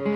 Hello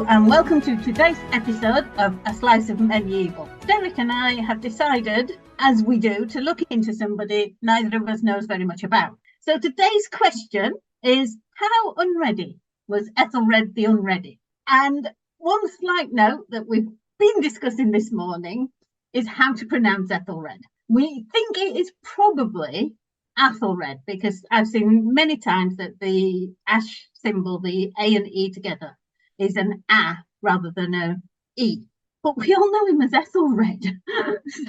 and welcome to today's episode of A Slice of Medieval. Derek and I have decided, as we do, to look into somebody neither of us knows very much about. So today's question is, how unready was Aethelred the Unready? And one slight note that we've been discussing this morning is how to pronounce Aethelred. We think it is probably Aethelred because I've seen many times that the ash symbol, the A and E together, is an A rather than an E. But we all know him as Aethelred.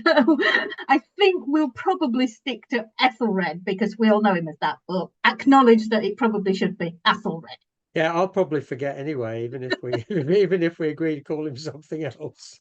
So I think we'll probably stick to Aethelred because we all know him as that, but acknowledge that it probably should be Aethelred. Yeah, I'll probably forget anyway, even if we even if we agree to call him something else.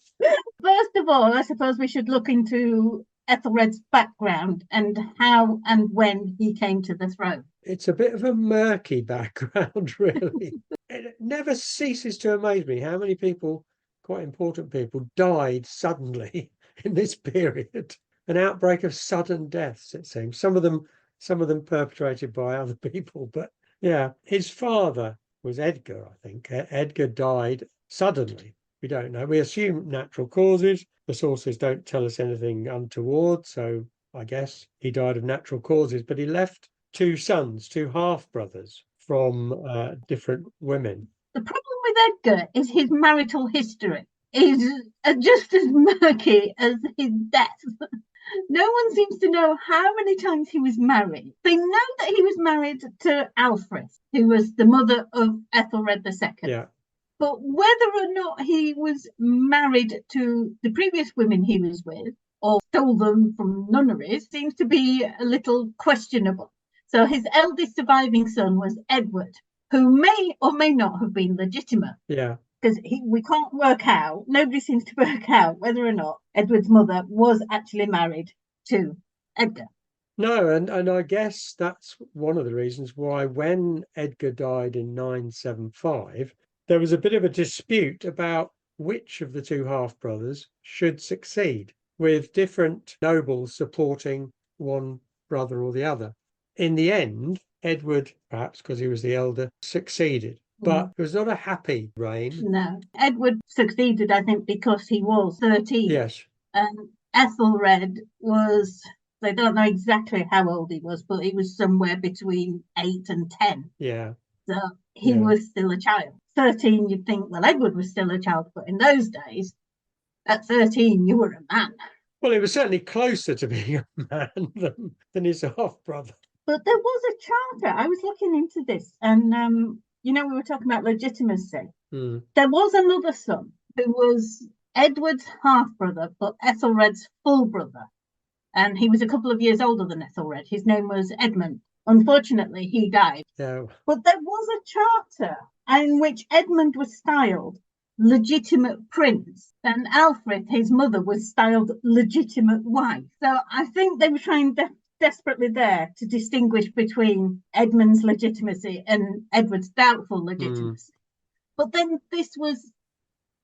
First of all, I suppose we should look into Aethelred's background and how and when he came to the throne. It's a bit of a murky background, really. It never ceases to amaze me how many people, quite important people, died suddenly in this period. An outbreak of sudden deaths, it seems. Some of them perpetrated by other people. But yeah, his father was Edgar, I think. Edgar died suddenly. We don't know. We assume natural causes. The sources don't tell us anything untoward. So I guess he died of natural causes. But he left two sons, two half-brothers from different women. The problem with Edgar is his marital history is just as murky as his death. No one seems to know how many times he was married. They know that he was married to Alfred, who was the mother of Aethelred II. Yeah. But whether or not he was married to the previous women he was with or stole them from nunneries seems to be a little questionable. So his eldest surviving son was Edward, who may or may not have been legitimate. Yeah. Because we can't work out, nobody seems to work out whether or not Edward's mother was actually married to Edgar. No, and I guess that's one of the reasons why when Edgar died in 975, there was a bit of a dispute about which of the two half-brothers should succeed, with different nobles supporting one brother or the other. In the end, Edward, perhaps because he was the elder, succeeded. But it was not a happy reign. No. Edward succeeded, I think, because he was 13. Yes. And Aethelred was, they don't know exactly how old he was, but he was somewhere between 8 and 10. Yeah. So he was still a child. 13, you'd think, well, Edward was still a child, but in those days, at 13, you were a man. Well, he was certainly closer to being a man than his half-brother. But there was a charter. I was looking into this, and we were talking about legitimacy. There was another son who was Edward's half-brother, but Ethelred's full brother. And he was a couple of years older than Aethelred. His name was Edmund. Unfortunately, he died. Yeah. But there was a charter in which Edmund was styled legitimate prince, and Alfred, his mother, was styled legitimate wife. So I think they were trying desperately there to distinguish between Edmund's legitimacy and Edward's doubtful legitimacy. But then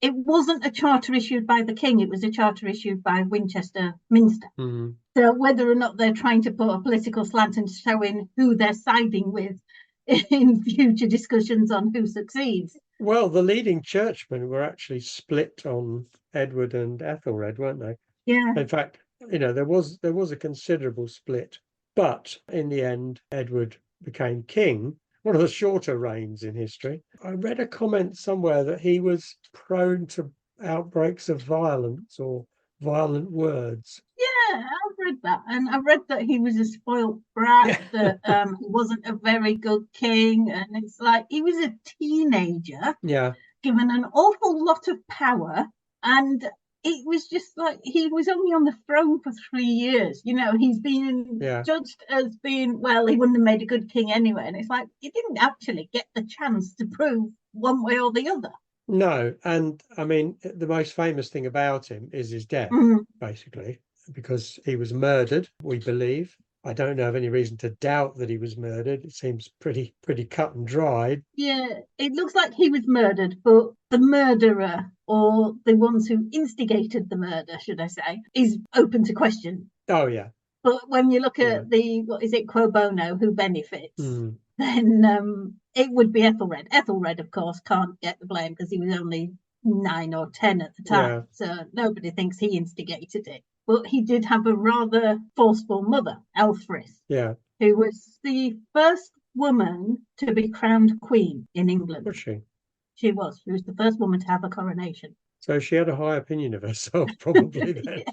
it wasn't a charter issued by the king, it was a charter issued by Winchester Minster. So whether or not they're trying to put a political slant and showing who they're siding with in future discussions on who succeeds. Well, the leading churchmen were actually split on Edward and Aethelred, weren't they? Yeah. In fact, there was a considerable split, but in the end, Edward became king. One of the shorter reigns in history. I read a comment somewhere that he was prone to outbreaks of violence or violent words. Yeah, I've read that, and I read that he was a spoilt brat, that he wasn't a very good king, and it's like he was a teenager, given an awful lot of power, and it was just like he was only on the throne for 3 years. He's been judged as being, well, he wouldn't have made a good king anyway. And it's like he didn't actually get the chance to prove one way or the other. No, and I mean, the most famous thing about him is his death, basically, because he was murdered, we believe. I don't know of any reason to doubt that he was murdered. It seems pretty cut and dried. Yeah, it looks like he was murdered, but the murderer, or the ones who instigated the murder, should I say, is open to question. Oh, yeah. But when you look at what is it, quo bono, who benefits, then it would be Ethelred. Ethelred, of course, can't get the blame because he was only 9 or 10 at the time. So nobody thinks he instigated it. But he did have a rather forceful mother, Aethelred, who was the first woman to be crowned queen in England. Was she? She was. She was the first woman to have a coronation. So she had a high opinion of herself, probably then.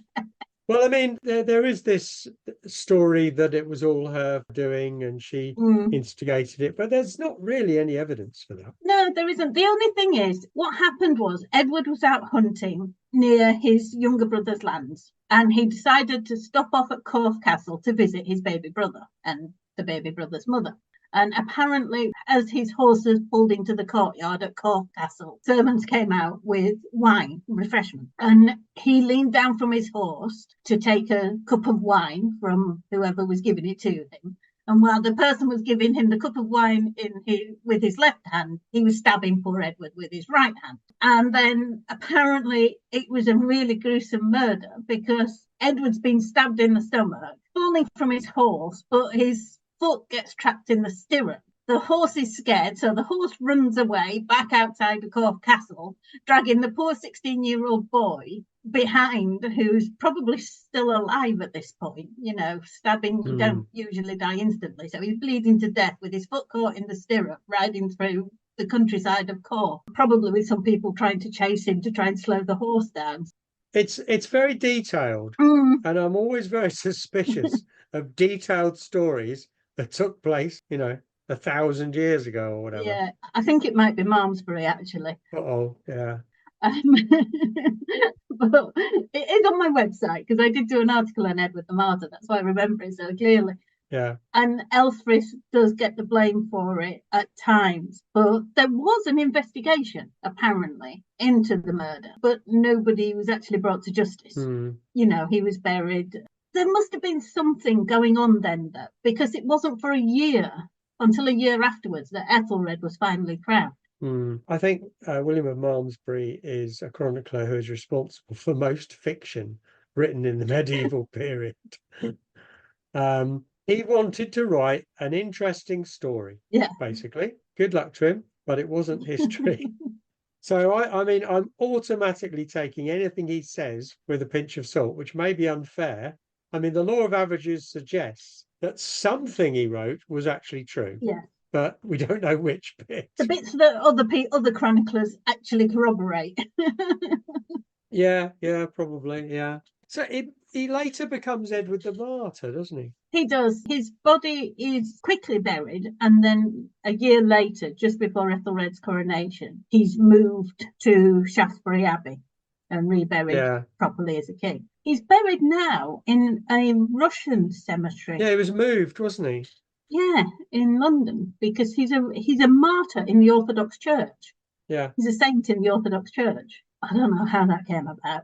Well, I mean, there is this story that it was all her doing and she instigated it, but there's not really any evidence for that. No, there isn't. The only thing is, what happened was Edward was out hunting near his younger brother's lands, and he decided to stop off at Corfe Castle to visit his baby brother and the baby brother's mother. And apparently, as his horses pulled into the courtyard at Corfe Castle, servants came out with wine, refreshment. And he leaned down from his horse to take a cup of wine from whoever was giving it to him. And while the person was giving him the cup of wine with his left hand, he was stabbing poor Edward with his right hand. And then apparently it was a really gruesome murder because Edward's been stabbed in the stomach, falling from his horse, but his foot gets trapped in the stirrup. The horse is scared, so the horse runs away back outside the Corfe Castle, dragging the poor 16-year-old boy behind, who's probably still alive at this point. Stabbing don't usually die instantly, so he's bleeding to death with his foot caught in the stirrup, riding through the countryside of Corfe, probably with some people trying to chase him to try and slow the horse down. It's very detailed, and I'm always very suspicious of detailed stories that took place, 1,000 years ago or whatever. Yeah, I think it might be Malmesbury, actually. Yeah. But it is on my website because I did do an article on Edward the Martyr. That's why I remember it so clearly. Yeah. And Aethelred does get the blame for it at times. But there was an investigation, apparently, into the murder, but nobody was actually brought to justice. He was buried. There must have been something going on then, though, because it wasn't for a year, until a year afterwards, that Aethelred was finally crowned. I think William of Malmesbury is a chronicler who is responsible for most fiction written in the medieval period. He wanted to write an interesting story, basically. Good luck to him, but it wasn't history. So, I mean, I'm automatically taking anything he says with a pinch of salt, which may be unfair. I mean, the law of averages suggests that something he wrote was actually true. Yeah. But we don't know which bit. The bits that other chroniclers actually corroborate. Yeah, probably, yeah. So he later becomes Edward the Martyr, doesn't he? He does. His body is quickly buried, and then a year later, just before Ethelred's coronation, he's moved to Shaftesbury Abbey and reburied properly as a king. He's buried now in a Russian cemetery. Yeah, he was moved, wasn't he? Yeah, in London, because he's a martyr in the Orthodox Church. Yeah. He's a saint in the Orthodox Church. I don't know how that came about.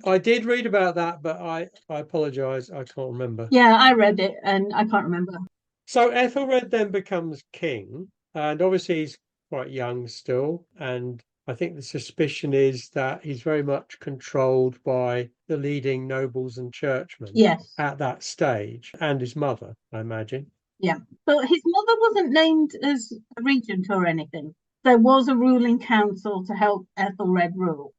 I did read about that, but I apologise, I can't remember. Yeah, I read it and I can't remember. So Ethelred then becomes king, and obviously he's quite young still, and I think the suspicion is that he's very much controlled by the leading nobles and churchmen at that stage, and his mother, I imagine. Yeah, but his mother wasn't named as a regent or anything. There was a ruling council to help Ethelred rule,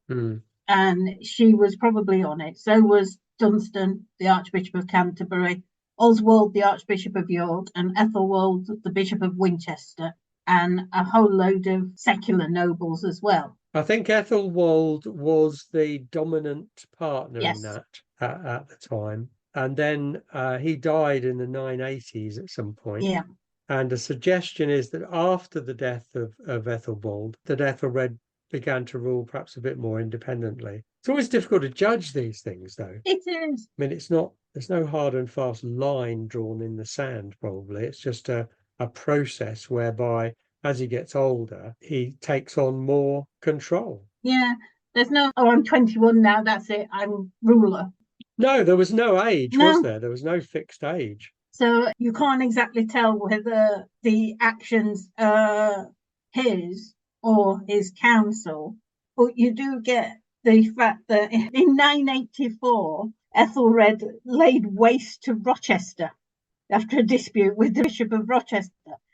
and she was probably on it. So was Dunstan, the Archbishop of Canterbury, Oswald, the Archbishop of York, and Ethelwold, the Bishop of Winchester, and a whole load of secular nobles as well. I think Ethelwold was the dominant partner in that at the time. And then he died in the 980s at some point. Yeah. And a suggestion is that after the death of Ethelwold, that Ethelred began to rule perhaps a bit more independently. It's always difficult to judge these things, though. It is. I mean, there's no hard and fast line drawn in the sand, probably. It's just a process whereby as he gets older, he takes on more control. Yeah. There's no, oh, I'm 21 now, that's it, I'm ruler. No, there was no age, was No. there? There was no fixed age. So you can't exactly tell whether the actions are his or his council. But you do get the fact that in 984, Ethelred laid waste to Rochester after a dispute with the Bishop of Rochester.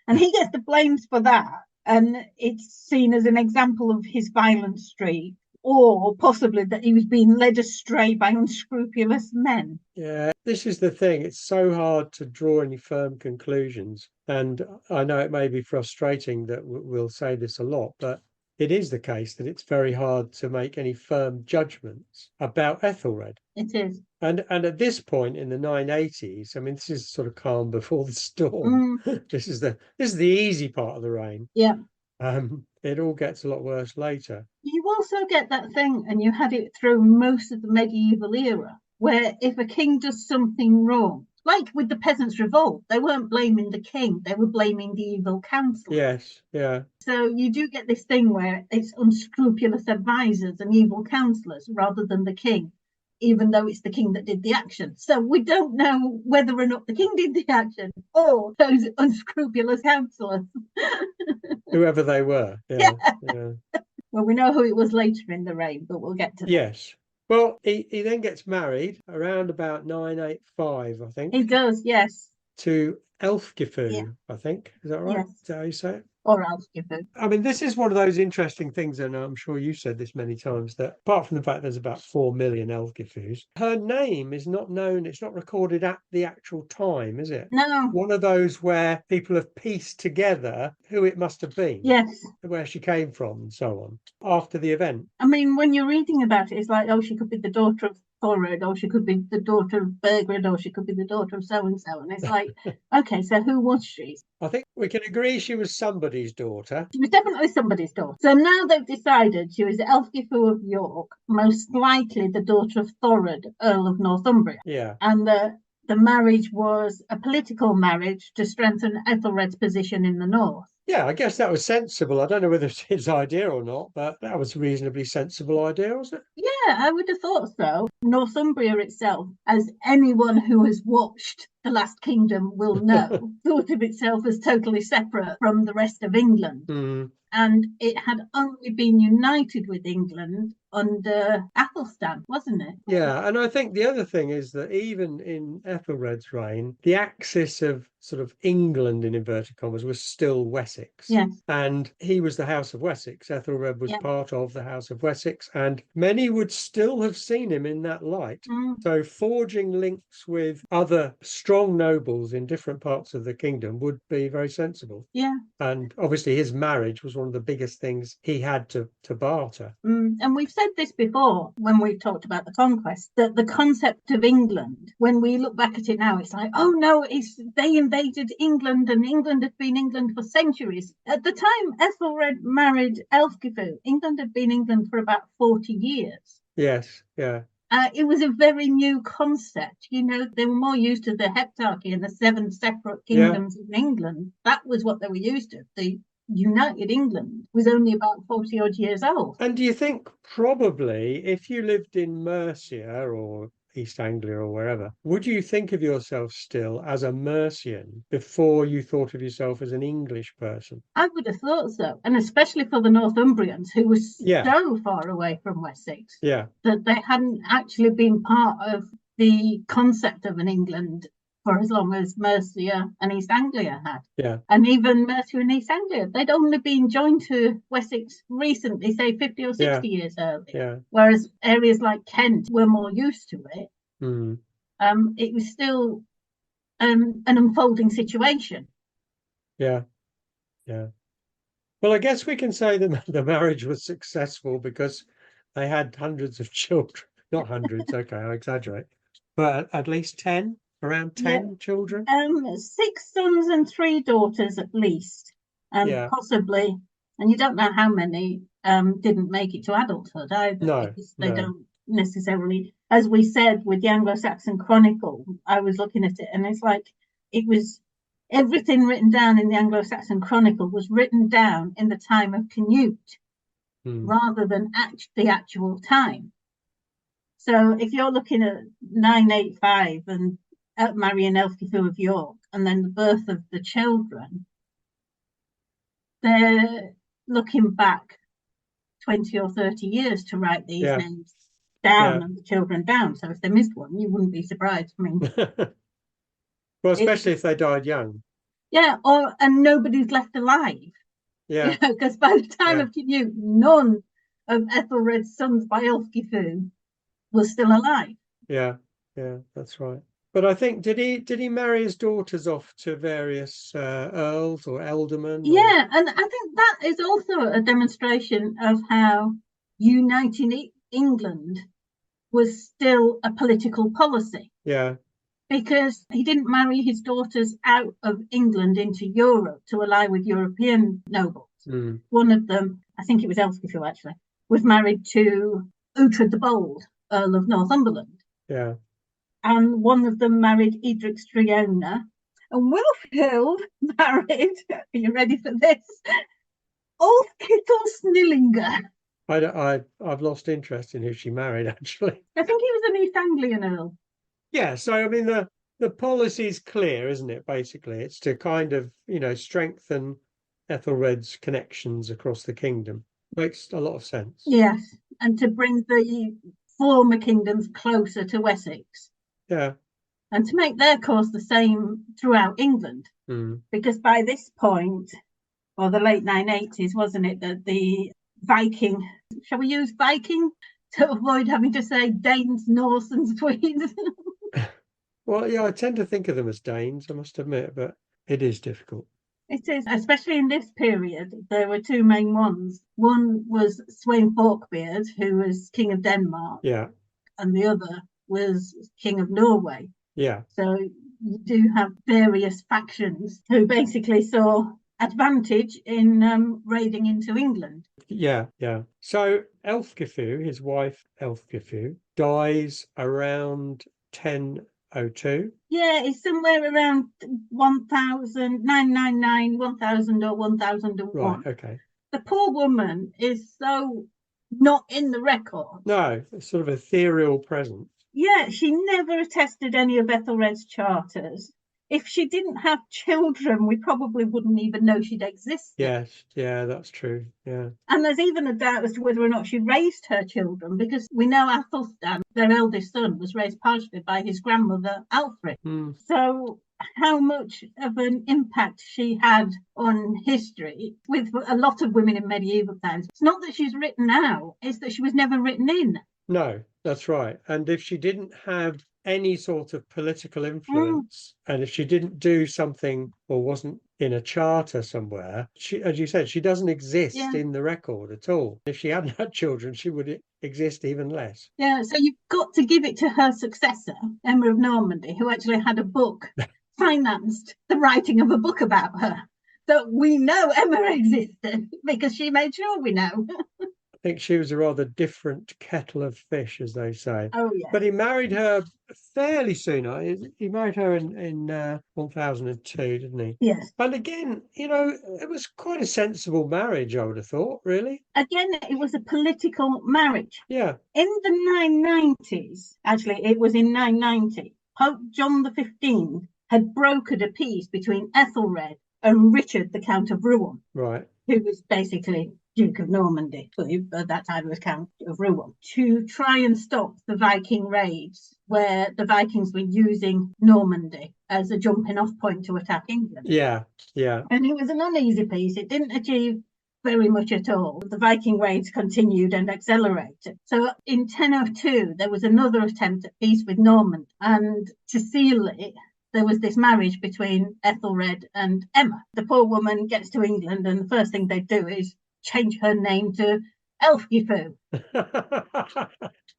And he gets the blames for that. And it's seen as an example of his violent streak, or possibly that he was being led astray by unscrupulous men. Yeah, this is the thing. It's so hard to draw any firm conclusions. And I know it may be frustrating that we'll say this a lot, but it is the case that it's very hard to make any firm judgments about Ethelred. It is. And at this point in the 980s, I mean, this is sort of calm before the storm. This is the easy part of the reign. Yeah. It all gets a lot worse later. You also get that thing, and you had it through most of the medieval era, where if a king does something wrong, like with the Peasants' Revolt, they weren't blaming the king, they were blaming the evil council. Yes, yeah. So you do get this thing where it's unscrupulous advisors and evil councillors rather than the king, even though it's the king that did the action. So we don't know whether or not the king did the action or those unscrupulous councillors. Whoever they were. Yeah. Well, we know who it was later in the reign, but we'll get to that. Yes. Well, he then gets married around about 985, I think. He does, yes. To Elfgifu, I think. Is that right? Yes. Is that how you say it? Or Elfgifu. I mean, this is one of those interesting things, and I'm sure you've said this many times, that apart from the fact there's about 4 million Elfgifus, her name is not known, it's not recorded at the actual time, is it? No. One of those where people have pieced together who it must have been. Yes. Where she came from and so on, after the event. I mean, when you're reading about it, it's like, oh, she could be the daughter of Thorid, or she could be the daughter of Birgred, or she could be the daughter of so-and-so. And it's like, okay, so who was she? I think we can agree she was somebody's daughter. She was definitely somebody's daughter. So now they've decided she was Elfgifu of York, most likely the daughter of Thorid, Earl of Northumbria. Yeah. And the marriage was a political marriage to strengthen Ethelred's position in the north. Yeah, I guess that was sensible. I don't know whether it's his idea or not, but that was a reasonably sensible idea, wasn't it? Yeah, I would have thought so. Northumbria itself, as anyone who has watched The Last Kingdom will know, thought of itself as totally separate from the rest of England. And it had only been united with England under Athelstan, wasn't it? Yeah, and I think the other thing is that even in Ethelred's reign, the axis of sort of England, in inverted commas, was still Wessex. Yes. And he was the House of Wessex. Ethelred was part of the House of Wessex, and many would still have seen him in that light. So forging links with other strong nobles in different parts of the kingdom would be very sensible. Yeah. And obviously his marriage was one of the biggest things he had to barter. And we've said this before when we've talked about the conquest, that the concept of England, when we look back at it now, it's like, oh no, they invaded England and England had been England for centuries. At the time Ethelred married Elfgifu, England had been England for about 40 years. Yes, yeah. It was a very new concept. You know, they were more used to the heptarchy and the 7 separate kingdoms in England. That was what they were used to. The United England was only about 40 odd years old. And do you think probably if you lived in Mercia or East Anglia or wherever, would you think of yourself still as a Mercian before you thought of yourself as an English person? I would have thought so, and especially for the Northumbrians, who were so far away from Wessex, that they hadn't actually been part of the concept of an England for as long as Mercia and East Anglia had. Yeah. And even Mercia and East Anglia, they'd only been joined to Wessex recently, say 50 or 60 years earlier. Yeah. Whereas areas like Kent were more used to it. Mm. It was still an unfolding situation. Yeah. Yeah. Well, I guess we can say that the marriage was successful because they had hundreds of children. Not hundreds, okay, I exaggerate. But at least 10? Around 10 children? 6 sons and 3 daughters at least. And possibly, and you don't know how many didn't make it to adulthood either. No, because they don't necessarily, as we said with the Anglo-Saxon Chronicle, I was looking at it and it's like it was everything written down in the Anglo-Saxon Chronicle was written down in the time of Canute rather than the actual time. So if you're looking at 985 and marrying Elfgifu of York and then the birth of the children, they're looking back 20 or 30 years to write these names down and the children down. So if they missed one, you wouldn't be surprised. I mean, well, especially if they died young. Yeah, and nobody's left alive. Yeah. Because by the time of Canute, none of Ethelred's sons by Elfgifu was still alive. Yeah, that's right. But I think did he marry his daughters off to various earls or ealdormen? Yeah, and I think that is also a demonstration of how uniting England was still a political policy. Yeah. Because he didn't marry his daughters out of England into Europe to ally with European nobles. One of them, I think it was Elfgifu actually, was married to Uhtred the Bold, Earl of Northumberland. Yeah. And one of them married Edric Striona. And Wilfhild married, are you ready for this? Ulfkittel Snillinger. I've lost interest in who she married, actually. I think he was an East Anglian earl. Yeah, so I mean the policy is clear, isn't it? Basically, it's to kind of, strengthen Ethelred's connections across the kingdom. Makes a lot of sense. Yes, and to bring the former kingdoms closer to Wessex. Yeah. And to make their course the same throughout England. Because by this point, or the late 980s, wasn't it, that the Viking, shall we use Viking to avoid having to say Danes, Norse and Swedes? Well, yeah, I tend to think of them as Danes, I must admit, but it is difficult. It is, especially in this period. There were two main ones. One was Sweyn Forkbeard, who was King of Denmark. Yeah. And the other was King of Norway. Yeah. So you do have various factions who basically saw advantage in raiding into England. Yeah. So Elfgifu, his wife Elfgifu, dies around 1002. Yeah, it's somewhere around 999, 1000 or 1001. Right, okay. The poor woman is so not in the record. No, it's sort of ethereal presence. Yeah, she never attested any of Ethelred's charters. If she didn't have children, we probably wouldn't even know she'd existed. Yes, yeah, that's true. Yeah. And there's even a doubt as to whether or not she raised her children, because we know Athelstan, their eldest son, was raised partially by his grandmother, Alfred. So how much of an impact she had on history with a lot of women in medieval times. It's not that she's written out, it's that she was never written in. No, that's right. And if she didn't have any sort of political influence, and if she didn't do something or wasn't in a charter somewhere, she, as you said, she doesn't exist in the record at all. If she hadn't had children, she would exist even less. Yeah, so you've got to give it to her successor, Emma of Normandy, who actually had a book, financed the writing of a book about her. So we know Emma existed because she made sure we know. I think she was a rather different kettle of fish, as they say. Oh, yeah. But he married her fairly soon. He married her in 1002, didn't he? Yes. And again, it was quite a sensible marriage, I would have thought, really. Again, it was a political marriage. Yeah. In the 990s, actually, it was in 990, Pope John XV had brokered a peace between Ethelred and Richard, the Count of Rouen. Right. Who was basically Duke of Normandy, but at that time was Count of Rouen, to try and stop the Viking raids, where the Vikings were using Normandy as a jumping off point to attack England. Yeah. And it was an uneasy peace. It didn't achieve very much at all. The Viking raids continued and accelerated. So in 1002, there was another attempt at peace with Normandy, and to seal it, there was this marriage between Ethelred and Emma. The poor woman gets to England, and the first thing they do is change her name to Elfgifu.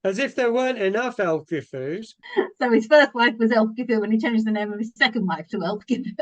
As if there weren't enough Elfgifus. So his first wife was Elfgifu, and he changed the name of his second wife to Elfgifu.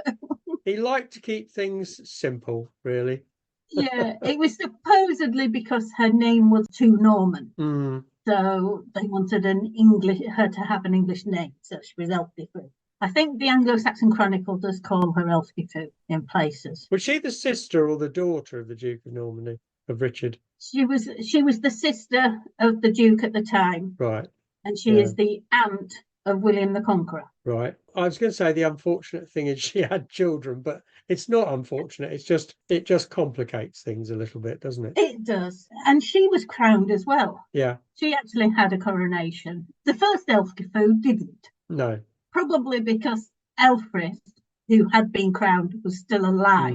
He liked to keep things simple, really. Yeah, it was supposedly because her name was too Norman. So they wanted her to have an English name, so she was Elfgifu. I think the Anglo-Saxon Chronicle does call her Elfgifu in places. Was she the sister or the daughter of the Duke of Normandy, of Richard? She was the sister of the Duke at the time. Right. And she is the aunt of William the Conqueror. Right. I was going to say the unfortunate thing is she had children, but it's not unfortunate. It just complicates things a little bit, doesn't it? It does. And she was crowned as well. Yeah. She actually had a coronation. The first Elfgifu didn't. No. Probably because Aelfrith, who had been crowned, was still alive.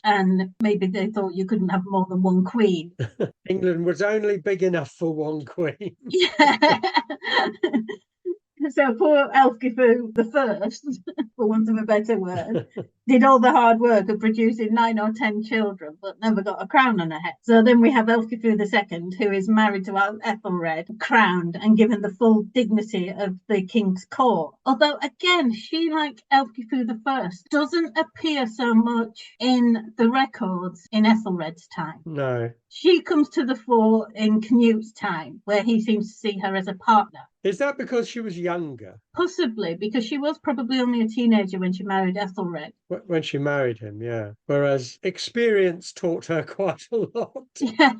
And maybe they thought you couldn't have more than one queen. England was only big enough for one queen. Yeah. So poor Elfgifu the First, for want of a better word, did all the hard work of producing 9 or 10 children, but never got a crown on her head. So then we have Elfgifu the Second, who is married to Aethelred, crowned and given the full dignity of the king's court. Although again, she, like Elfgifu the First, doesn't appear so much in the records in Ethelred's time. No. She comes to the fore in Canute's time, where he seems to see her as a partner. Is that because she was younger? Possibly, because she was probably only a teenager when she married Ethelred. When she married him, yeah. Whereas experience taught her quite a lot. Yes.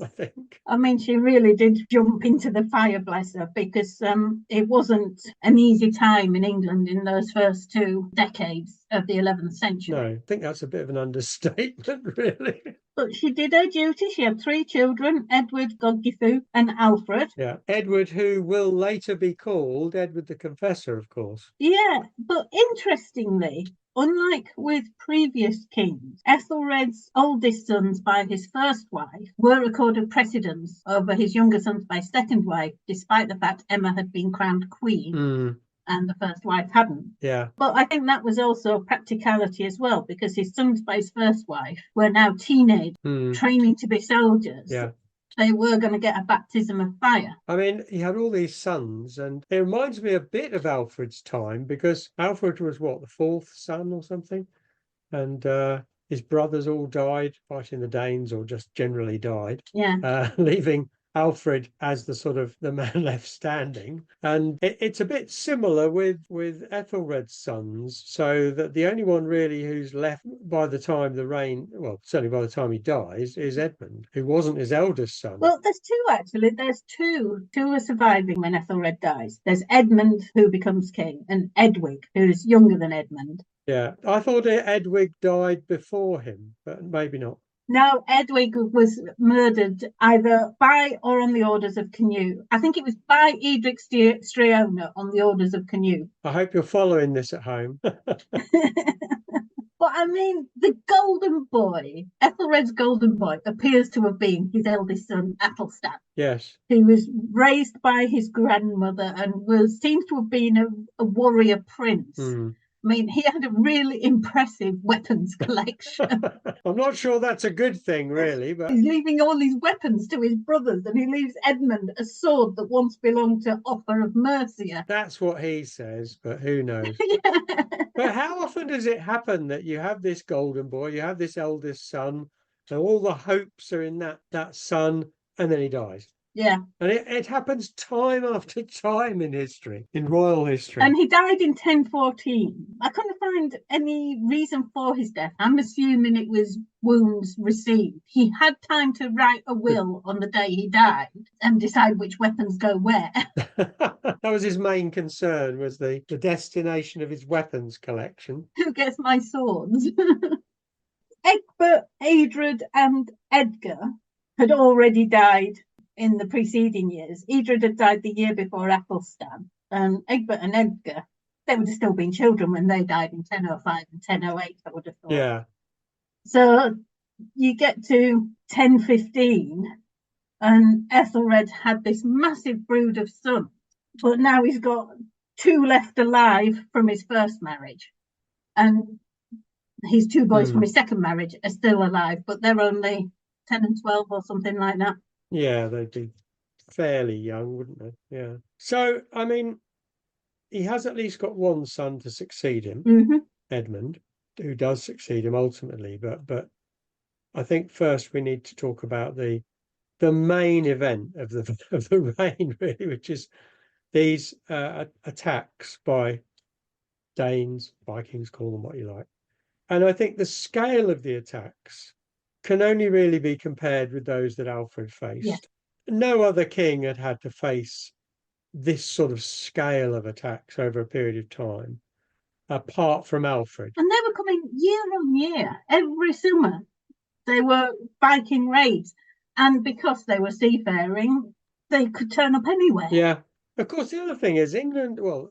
I think. I mean, she really did jump into the fire, bless her, because it wasn't an easy time in England in those first 2 decades of the 11th century. No, I think that's a bit of an understatement, really. But she did her duty. She had 3 children, Edward, Godgifu, and Alfred. Yeah, Edward, who will later be called Edward the Confessor, of course. Yeah, but interestingly, unlike with previous kings, Ethelred's oldest sons by his first wife were accorded precedence over his younger sons by second wife, despite the fact Emma had been crowned queen. And the first wife hadn't. Yeah. But I think that was also practicality as well, because his sons by his first wife were now teenagers, training to be soldiers. Yeah. They were going to get a baptism of fire. I mean, he had all these sons, and it reminds me a bit of Alfred's time, because Alfred was, what, the 4th son or something? And his brothers all died fighting the Danes, or just generally died. Yeah. Leaving Alfred as the sort of the man left standing. And it's a bit similar with Ethelred's sons, so that the only one really who's left by the time the reign, well, certainly by the time he dies, is Edmund, who wasn't his eldest son. Well, there's 2 actually. There's 2. 2 are surviving when Ethelred dies. There's Edmund, who becomes king, and Edwig, who's younger than Edmund. Yeah, I thought Edwig died before him, but maybe not. No, Edwig was murdered either by or on the orders of Canute. I think it was by Edric Striona on the orders of Canute. I hope you're following this at home. But I mean, the golden boy, Ethelred's golden boy, appears to have been his eldest son, Athelstan. Yes. He was raised by his grandmother and seems to have been a warrior prince. I mean, he had a really impressive weapons collection. I'm not sure that's a good thing, really, but he's leaving all these weapons to his brothers, and he leaves Edmund a sword that once belonged to Offa of Mercia. That's what he says, but who knows? Yeah. But how often does it happen that you have this golden boy, you have this eldest son, and all the hopes are in that son, and then he dies? Yeah. And it happens time after time in history, in royal history. And he died in 1014. I couldn't find any reason for his death. I'm assuming it was wounds received. He had time to write a will on the day he died and decide which weapons go where. That was his main concern, was the destination of his weapons collection. Who gets my swords? Egbert, Adred and Edgar had already died in the preceding years. Edred had died the year before Athelstan, and Egbert and Edgar, they would have still been children when they died in 1005 and 1008, I would have thought. Yeah. So you get to 1015, and Ethelred had this massive brood of sons, but now he's got 2 left alive from his first marriage, and his 2 boys from his second marriage are still alive, but they're only 10 and 12 or something like that. Yeah, they'd be fairly young, wouldn't they? Yeah. So, I mean, he has at least got one son to succeed him, Edmund, who does succeed him ultimately. But I think first we need to talk about the the main event of the reign, really, which is these attacks by Danes, Vikings, call them what you like. And I think the scale of the attacks can only really be compared with those that Alfred faced. Yeah. No other king had had to face this sort of scale of attacks over a period of time, apart from Alfred. And they were coming year on year, every summer. They were Viking raids. And because they were seafaring, they could turn up anywhere. Yeah. Of course, the other thing is England, well,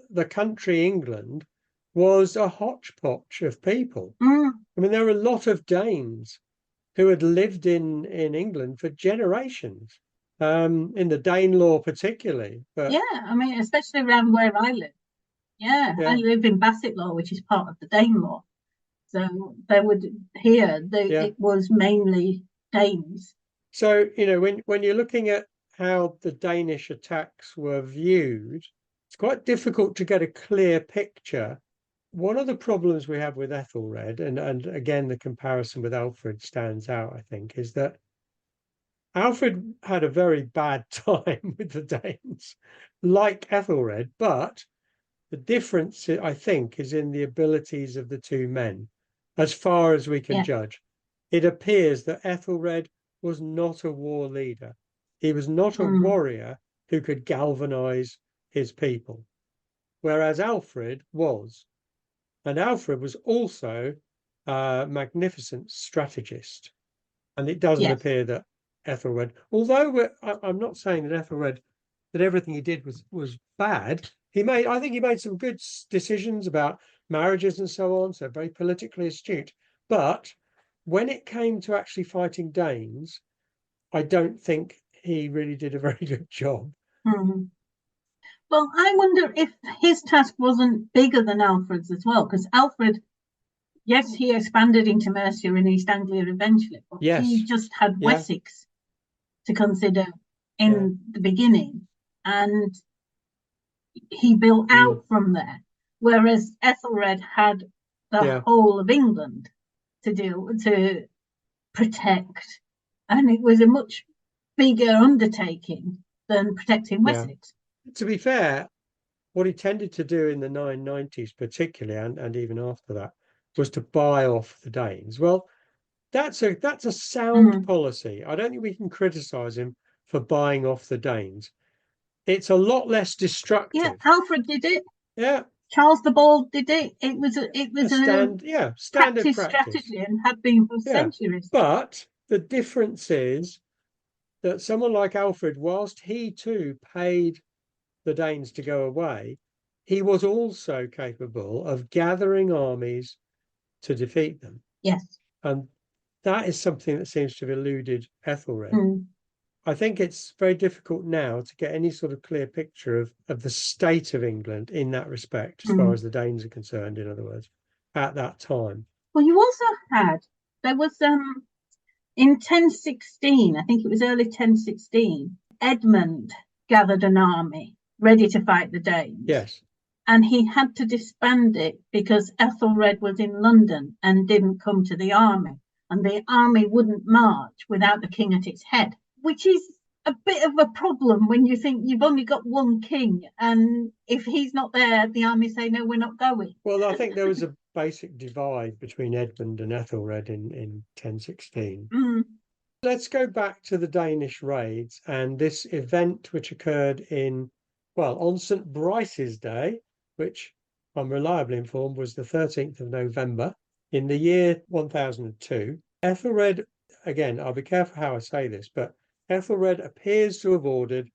the country England was a hodgepodge of people. Mm. I mean, there were a lot of Danes who had lived in England for generations, in the Danelaw particularly. But yeah, I mean, especially around where I live. Yeah, I live in Bassetlaw, which is part of the Danelaw. So they would here, it was mainly Danes. So, you know, when you're looking at how the Danish attacks were viewed, it's quite difficult to get a clear picture. One of the problems we have with Ethelred, and again, the comparison with Alfred stands out, I think, is that Alfred had a very bad time with the Danes, like Ethelred, but the difference, I think, is in the abilities of the two men, as far as we can judge. It appears that Ethelred was not a war leader. He was not a warrior who could galvanize his people, whereas Alfred was. And Alfred was also a magnificent strategist. And it doesn't appear that Ethelred, although I'm not saying that Ethelred, that everything he did was bad. I think he made some good decisions about marriages and so on, so very politically astute. But when it came to actually fighting Danes, I don't think he really did a very good job. Mm-hmm. Well, I wonder if his task wasn't bigger than Alfred's as well, because Alfred, yes, he expanded into Mercia and East Anglia eventually, but he just had Wessex to consider in the beginning, and he built out from there, whereas Ethelred had the whole of England to protect, and it was a much bigger undertaking than protecting Wessex. To be fair, what he tended to do in the 990s particularly, and even after that, was to buy off the Danes. Well, that's a sound policy. I don't think we can criticize him for buying off the Danes. It's a lot less destructive. Yeah, Alfred did it. Yeah. Charles the Bald did it. It was a standard practice strategy and had been for centuries. But the difference is that someone like Alfred, whilst he too paid the Danes to go away, he was also capable of gathering armies to defeat them. Yes. And that is something that seems to have eluded Ethelred. I think it's very difficult now to get any sort of clear picture of the state of England in that respect, as far as the Danes are concerned, in other words, at that time. Well, you also there was in 1016, I think it was early 1016, Edmund gathered an army ready to fight the Danes. Yes. And he had to disband it because Ethelred was in London and didn't come to the army. And the army wouldn't march without the king at its head, which is a bit of a problem when you think you've only got one king. And if he's not there, the army say, no, we're not going. Well, I think there was a basic divide between Edmund and Ethelred in 1016. Let's go back to the Danish raids and this event which occurred on St. Brice's Day, which I'm reliably informed was the 13th of November in the year 1002. Ethelred, again, I'll be careful how I say this, but Ethelred appears to have ordered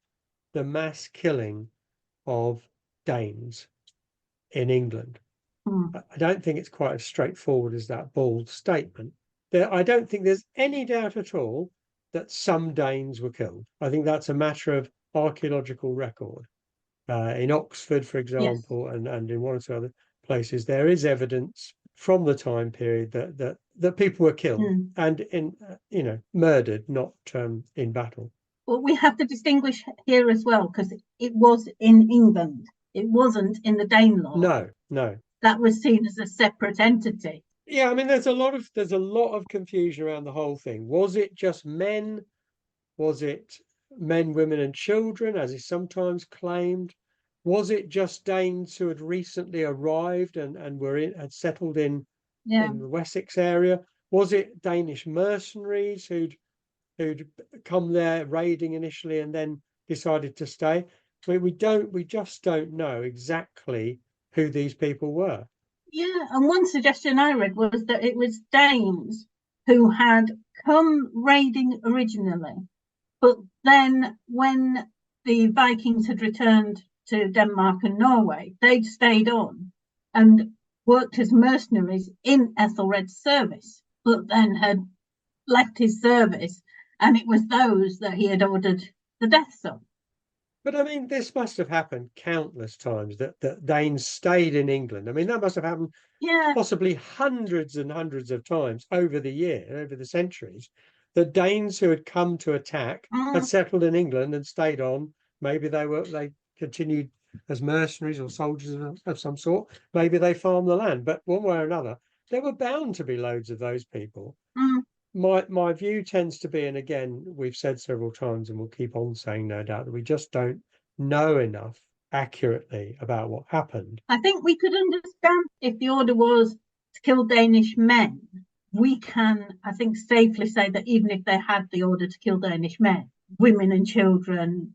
the mass killing of Danes in England. I don't think it's quite as straightforward as that bold statement. I don't think there's any doubt at all that some Danes were killed. I think that's a matter of archaeological record. In Oxford, for example, and in one or two other places, there is evidence from the time period that people were killed and murdered, not in battle. Well, we have to distinguish here as well, because it was in England. It wasn't in the Danelaw. No. That was seen as a separate entity. Yeah, I mean, there's a lot of confusion around the whole thing. Was it just men Was it men, women, and children, as is sometimes claimed? Was it just Danes who had recently arrived and had settled in the Wessex area? Was it Danish mercenaries who'd come there raiding initially and then decided to stay? We just don't know exactly who these people were. Yeah, and one suggestion I read was that it was Danes who had come raiding originally, but then when the Vikings had returned to Denmark and Norway, they'd stayed on and worked as mercenaries in Aethelred's service, but then had left his service, and it was those that he had ordered the deaths of. But I mean, this must have happened countless times that Danes stayed in England. I mean, that must have happened possibly hundreds and hundreds of times over the centuries, that Danes who had come to attack had settled in England and stayed on. Maybe they continued as mercenaries or soldiers of some sort. Maybe they farmed the land. But one way or another, there were bound to be loads of those people. My view tends to be, and again, we've said several times, and we'll keep on saying, no doubt, that we just don't know enough accurately about what happened. I think we could understand if the order was to kill Danish men. We can, I think, safely say that even if they had the order to kill Danish men, women and children,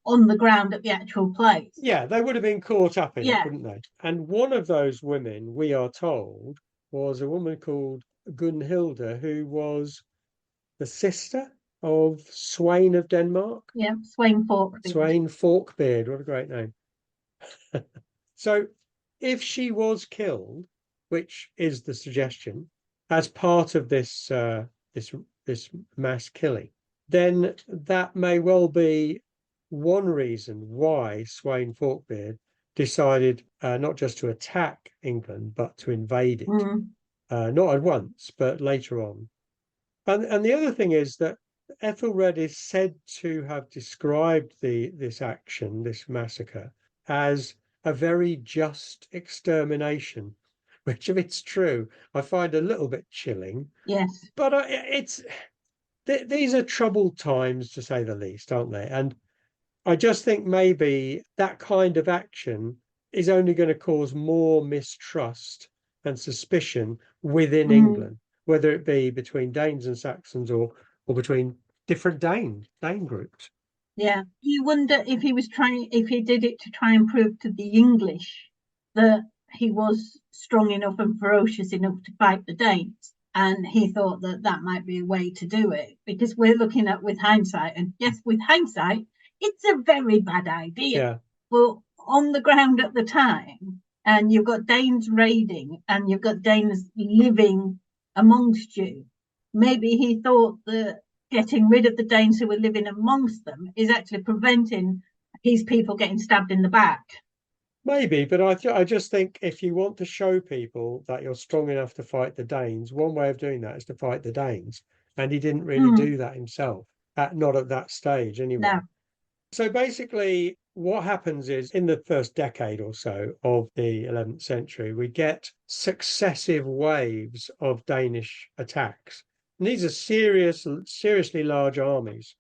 on the ground at the actual place. Yeah, they would have been caught up in it, wouldn't they? And one of those women, we are told, was a woman called Gunhilda, who was the sister of Sweyn of Denmark. Yeah, Sweyn Forkbeard. Sweyn Forkbeard, what a great name. So if she was killed, which is the suggestion, as part of this mass killing, then that may well be one reason why Sweyn Forkbeard decided not just to attack England, but to invade it. Not at once, but later on. And the other thing is that Aethelred is said to have described this action, this massacre, as a very just extermination, which, if it's true, I find a little bit chilling. Yes. But these are troubled times, to say the least, aren't they? And I just think maybe that kind of action is only going to cause more mistrust and suspicion within England, whether it be between Danes and Saxons or between different Dane groups. Yeah, you wonder if he did it to try and prove to the English that he was strong enough and ferocious enough to fight the Danes. And he thought that might be a way to do it, because we're looking at with hindsight, and yes, with hindsight, it's a very bad idea. Yeah. Well, on the ground at the time, and you've got Danes raiding, and you've got Danes living amongst you, maybe he thought that getting rid of the Danes who were living amongst them is actually preventing his people getting stabbed in the back. Maybe, but I just think if you want to show people that you're strong enough to fight the Danes, one way of doing that is to fight the Danes. And he didn't really do that himself, not at that stage anyway. No. So basically, what happens is, in the first decade or so of the 11th century, we get successive waves of Danish attacks. And these are seriously large armies.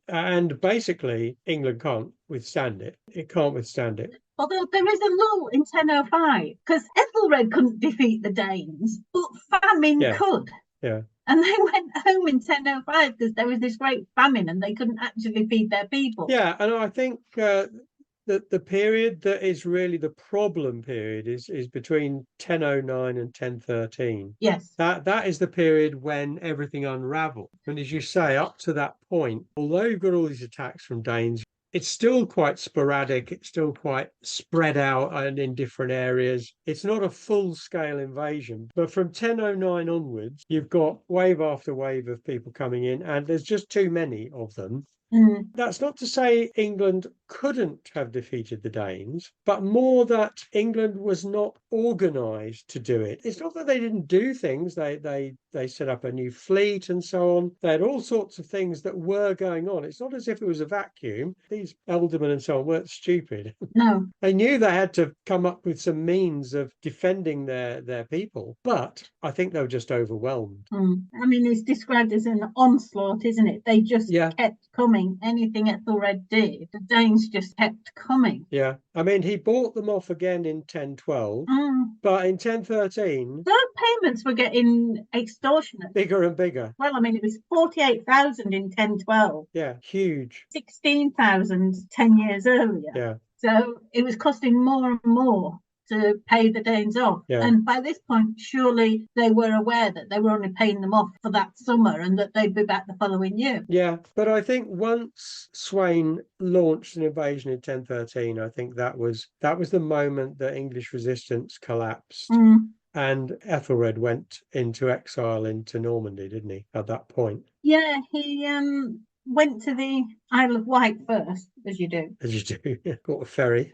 And basically, England can't withstand it. It can't withstand it. Although there is a lull in 1005, because Ethelred couldn't defeat the Danes, but famine could. Yeah. And they went home in 1005 because there was this great famine and they couldn't actually feed their people. Yeah, and I think the period that is really the problem period is between 1009 and 1013. Yes. That is the period when everything unravelled. And as you say, up to that point, although you've got all these attacks from Danes, it's still quite sporadic. It's still quite spread out and in different areas. It's not a full-scale invasion. But from 1009 onwards, you've got wave after wave of people coming in, and there's just too many of them. That's not to say England couldn't have defeated the Danes, but more that England was not organised to do it. It's not that they didn't do things. They set up a new fleet and so on. They had all sorts of things that were going on. It's not as if it was a vacuum. These aldermen and so on weren't stupid. No. They knew they had to come up with some means of defending their people, but I think they were just overwhelmed. I mean, it's described as an onslaught, isn't it? They just kept coming. Anything Aethelred did, the Danes just kept coming. Yeah. I mean, he bought them off again in 1012, but in 1013... Those payments were getting extortionate. Bigger and bigger. Well, I mean, it was 48,000 in 1012. Yeah, huge. 16,000 10 years earlier. Yeah. So it was costing more and more to pay the Danes off. Yeah. And by this point, surely they were aware that they were only paying them off for that summer and that they'd be back the following year. Yeah, but I think once Sweyn launched an invasion in 1013, I think that was the moment that English resistance collapsed. And Ethelred went into exile into Normandy, didn't he, at that point? Yeah, he went to the Isle of Wight first, as you do. As you do, caught a ferry.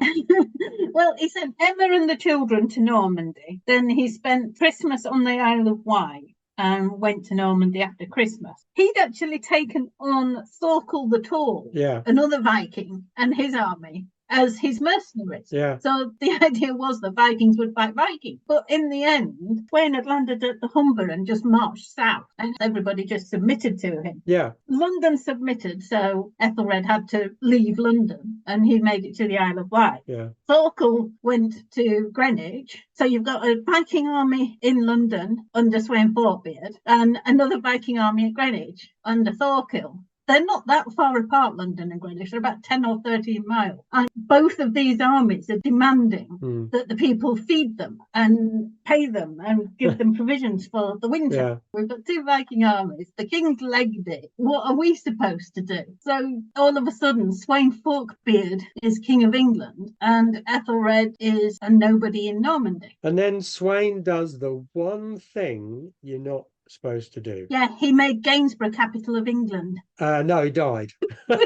Well, he sent Emma and the children to Normandy. Then he spent Christmas on the Isle of Wight and went to Normandy after Christmas. He'd actually taken on Thorkel the Tall, another Viking, and his army as his mercenaries. Yeah. So the idea was that Vikings would fight Vikings. But in the end, Sweyn had landed at the Humber and just marched south, and everybody just submitted to him. Yeah. London submitted, so Ethelred had to leave London, and he made it to the Isle of Wight. Yeah. Thorkel went to Greenwich, so you've got a Viking army in London under Sweyn Forkbeard, and another Viking army at Greenwich under Thorkel. They're not that far apart, London and Greenwich. They're about 10 or 13 miles. And both of these armies are demanding that the people feed them and pay them and give them provisions for the winter. Yeah. We've got two Viking armies. The king's legged it. What are we supposed to do? So all of a sudden, Sweyn Forkbeard is king of England and Ethelred is a nobody in Normandy. And then Sweyn does the one thing you're not supposed to do. Yeah, he made Gainsborough capital of England. No, he died. Yeah, but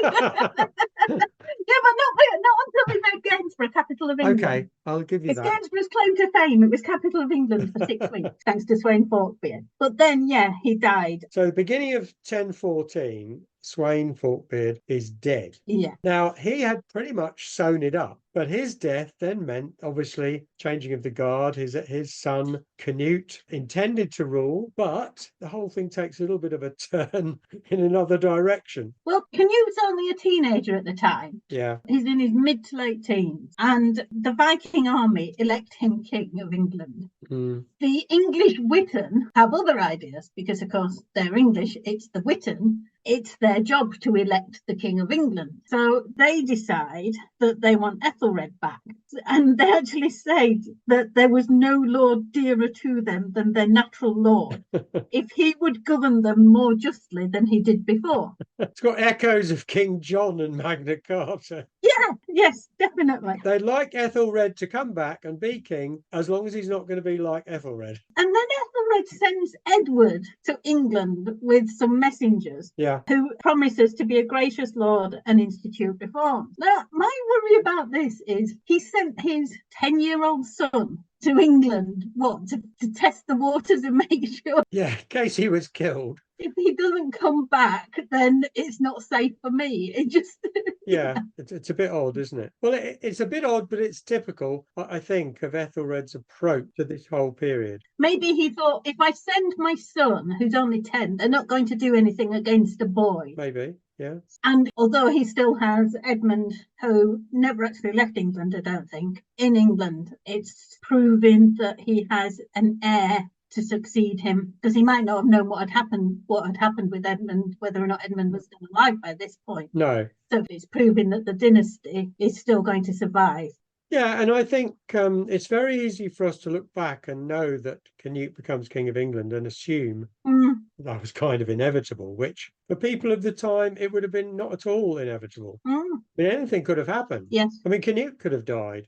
not until we made Gainsborough capital of England. Okay, I'll give you it's that. Gainsborough's claim to fame. It was capital of England for 6 weeks, thanks to Sweyn Forkbeard. But then, yeah, he died. So the beginning of 1014, Sweyn Forkbeard is dead. Yeah. Now, he had pretty much sewn it up, but his death then meant, obviously, changing of the guard. His son, Canute, intended to rule, but the whole thing takes a little bit of a turn in another direction. Well, Canute's only a teenager at the time. Yeah. He's in his mid to late teens, and the Viking army elect him king of England. The English Witan have other ideas, because, of course, they're English. It's the Witan. It's their job to elect the King of England. So they decide that they want Ethelred back. And they actually say that there was no lord dearer to them than their natural lord, if he would govern them more justly than he did before. It's got echoes of King John and Magna Carta. Yeah, yes, definitely. They'd like Ethelred to come back and be king, as long as he's not going to be like Ethelred. And then Ethelred sends Edward to England with some messengers, who promises to be a gracious lord and institute reforms. Now, my worry about this is he sent his 10-year-old son to England, to test the waters and make sure. Yeah, in case he was killed. If he doesn't come back, then it's not safe for me. It just... Yeah, it's a bit odd, isn't it? Well, it's a bit odd, but it's typical, I think, of Ethelred's approach to this whole period. Maybe he thought, if I send my son, who's only 10, they're not going to do anything against a boy. Maybe, yeah. And although he still has Edmund, who never actually left England, I don't think, in England, it's proving that he has an heir to succeed him, because he might not have known what had happened with Edmund, whether or not Edmund was still alive by this point. No. So it's proving that the dynasty is still going to survive. Yeah, and I think it's very easy for us to look back and know that Canute becomes King of England and assume that was kind of inevitable, which for people of the time, it would have been not at all inevitable. I mean, anything could have happened. Yes. I mean, Canute could have died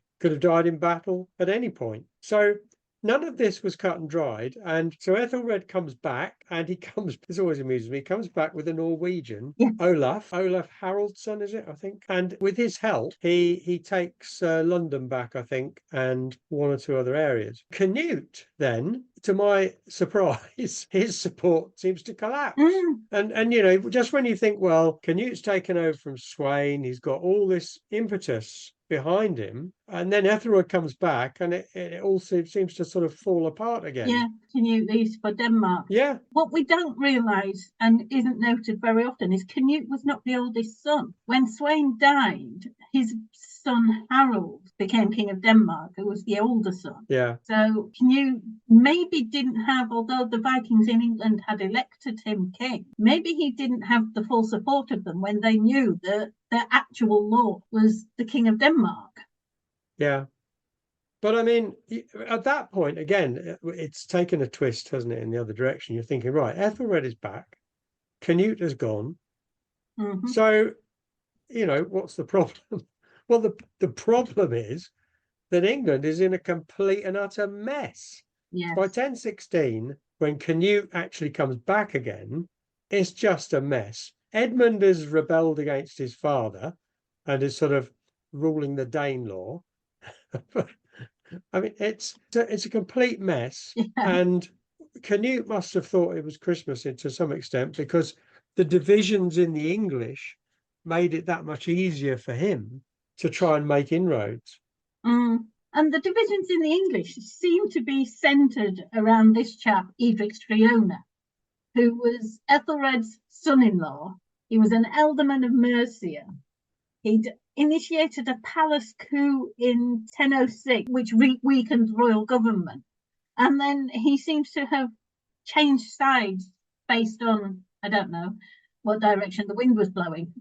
in battle at any point. So none of this was cut and dried. And so Ethelred comes back, and this always amuses me, he comes back with a Norwegian, Yeah. Olaf Haraldsson, is it, I think? And with his help, he takes London back, I think, and one or two other areas. Canute, then, to my surprise, his support seems to collapse. And you know, just when you think, well, Canute's taken over from Sweyn, he's got all this impetus behind him, and then Ethelred comes back, and it also seems to sort of fall apart again. Yeah, Canute leaves for Denmark. Yeah. What we don't realise, and isn't noted very often, is Canute was not the oldest son. When Sweyn died, his son Harold became king of Denmark, who was the older son. Yeah. So Canute maybe didn't have, although the Vikings in England had elected him king, maybe he didn't have the full support of them when they knew that their actual lord was the king of Denmark. Yeah. But I mean, at that point, again, it's taken a twist, hasn't it, in the other direction. You're thinking, right, Ethelred is back, Canute has gone. Mm-hmm. So, you know, what's the problem? Well, the problem is that England is in a complete and utter mess. Yes. By 1016, when Canute actually comes back again, it's just a mess. Edmund has rebelled against his father and is sort of ruling the Danelaw. I mean, it's a complete mess. Yeah. And Canute must have thought it was Christmas to some extent, because the divisions in the English made it that much easier for him to try and make inroads. And the divisions in the English seem to be centred around this chap, Edric's Triona, who was Ethelred's son-in-law. He was an ealdorman of Mercia. He'd initiated a palace coup in 1006, which weakened royal government. And then he seems to have changed sides based on, I don't know, what direction the wind was blowing,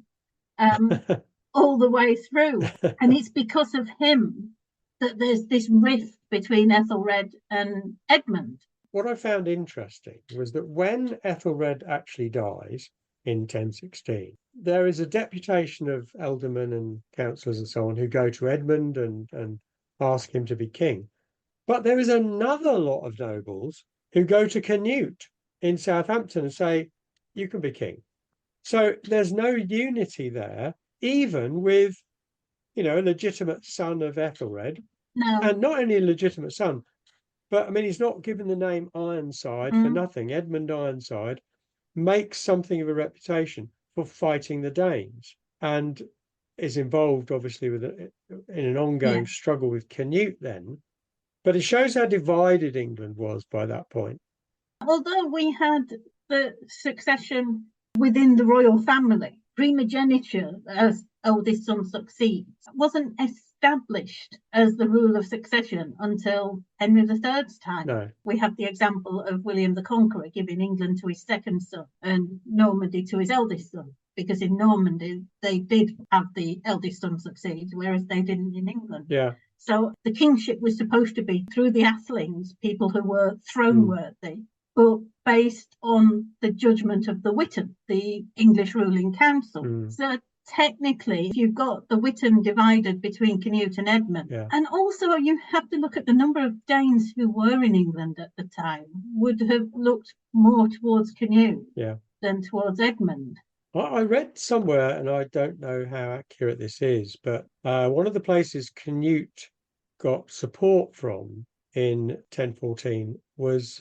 all the way through. And it's because of him that there's this rift between Ethelred and Edmund. What I found interesting was that when Ethelred actually dies in 1016, there is a deputation of ealdormen and councillors and so on who go to Edmund and ask him to be king. But there is another lot of nobles who go to Canute in Southampton and say, you can be king. So there's no unity there, even with, you know, a legitimate son of Ethelred. No. And not only a legitimate son, but I mean, he's not given the name Ironside for nothing. Edmund Ironside makes something of a reputation for fighting the Danes, and is involved, obviously, in an ongoing struggle with Canute then. But it shows how divided England was by that point. Although we had the succession within the royal family, primogeniture as eldest son succeeds wasn't established as the rule of succession until Henry III's time. No. We have the example of William the Conqueror giving England to his second son and Normandy to his eldest son, because in Normandy they did have the eldest son succeed, whereas they didn't in England. Yeah. So the kingship was supposed to be through the Athelings, people who were throne worthy, but based on the judgment of the Witan, the English ruling council. So technically, you've got the Witan divided between Canute and Edmund. Yeah. And also you have to look at the number of Danes who were in England at the time would have looked more towards Canute than towards Edmund. I read somewhere, and I don't know how accurate this is, but one of the places Canute got support from in 1014 was